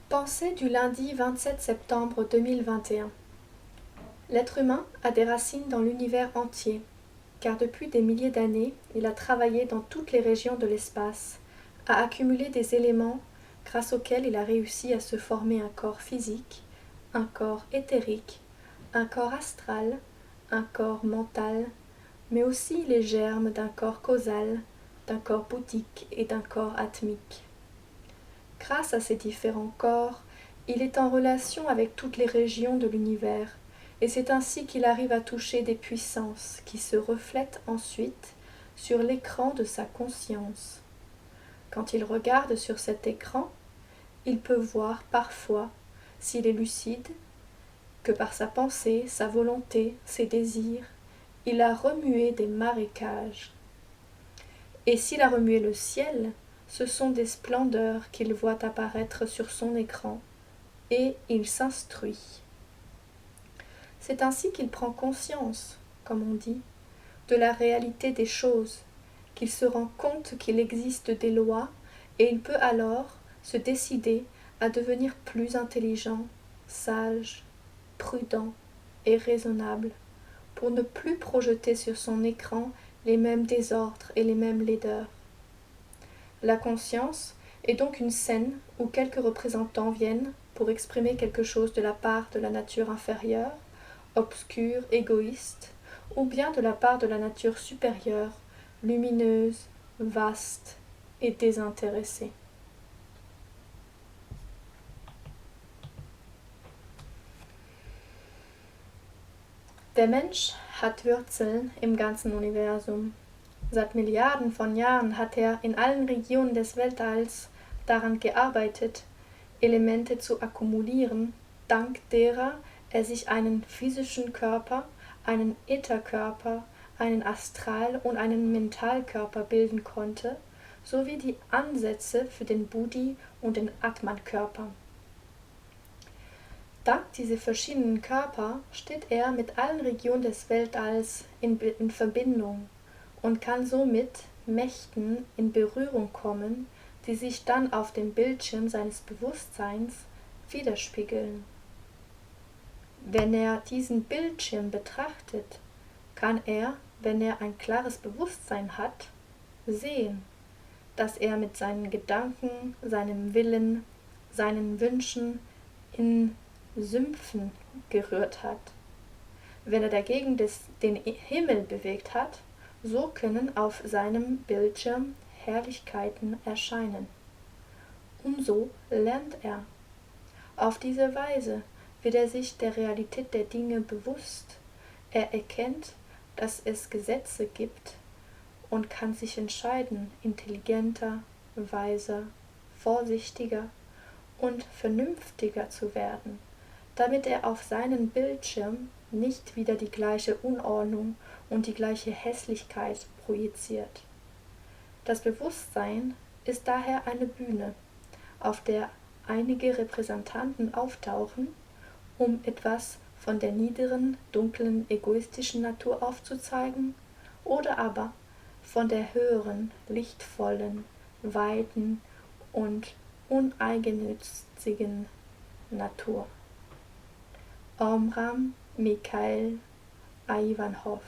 Pensée du lundi 27 septembre 2021. L'être humain a des racines dans l'univers entier, car depuis des milliers d'années, il a travaillé dans toutes les régions de l'espace, a accumulé des éléments grâce auxquels il a réussi à se former un corps physique, un corps éthérique, un corps astral, un corps mental, mais aussi les germes d'un corps causal, d'un corps bouddhique et d'un corps atmique. Grâce à ces différents corps, il est en relation avec toutes les régions de l'univers, et c'est ainsi qu'il arrive à toucher des puissances qui se reflètent ensuite sur l'écran de sa conscience. Quand il regarde sur cet écran, il peut voir parfois, s'il est lucide, que par sa pensée, sa volonté, ses désirs, il a remué des marécages. Et s'il a remué le ciel, ce sont des splendeurs qu'il voit apparaître sur son écran, et il s'instruit. C'est ainsi qu'il prend conscience, comme on dit, de la réalité des choses, qu'il se rend compte qu'il existe des lois, et il peut alors se décider à devenir plus intelligent, sage, prudent et raisonnable, pour ne plus projeter sur son écran les mêmes désordres et les mêmes laideurs. La conscience est donc une scène où quelques représentants viennent pour exprimer quelque chose de la part de la nature inférieure, obscure, égoïste, ou bien de la part de la nature supérieure, lumineuse, vaste et désintéressée. Der Mensch hat Wurzeln im ganzen Universum. Seit Milliarden von Jahren hat er in allen Regionen des Weltalls daran gearbeitet, Elemente zu akkumulieren, dank derer er sich einen physischen Körper, einen Ätherkörper, einen Astral- und einen Mentalkörper bilden konnte, sowie die Ansätze für den Buddhi- und den Atman-Körper. Dank dieser verschiedenen Körper steht er mit allen Regionen des Weltalls in Verbindung und kann somit Mächten in Berührung kommen, die sich dann auf dem Bildschirm seines Bewusstseins widerspiegeln. Wenn er diesen Bildschirm betrachtet, kann er, wenn er ein klares Bewusstsein hat, sehen, dass er mit seinen Gedanken, seinem Willen, seinen Wünschen in Sümpfen gerührt hat. Wenn er dagegen den Himmel bewegt hat, so können auf seinem Bildschirm Herrlichkeiten erscheinen. Und so lernt er. Auf diese Weise wird er sich der Realität der Dinge bewusst. Er erkennt, dass es Gesetze gibt und kann sich entscheiden, intelligenter, weiser, vorsichtiger und vernünftiger zu werden, damit er auf seinen Bildschirm nicht wieder die gleiche Unordnung und die gleiche Hässlichkeit projiziert. Das Bewusstsein ist daher eine Bühne, auf der einige Repräsentanten auftauchen, um etwas von der niederen, dunklen, egoistischen Natur aufzuzeigen oder aber von der höheren, lichtvollen, weiten und uneigennützigen Natur. Omram Mikhail Ivanhoff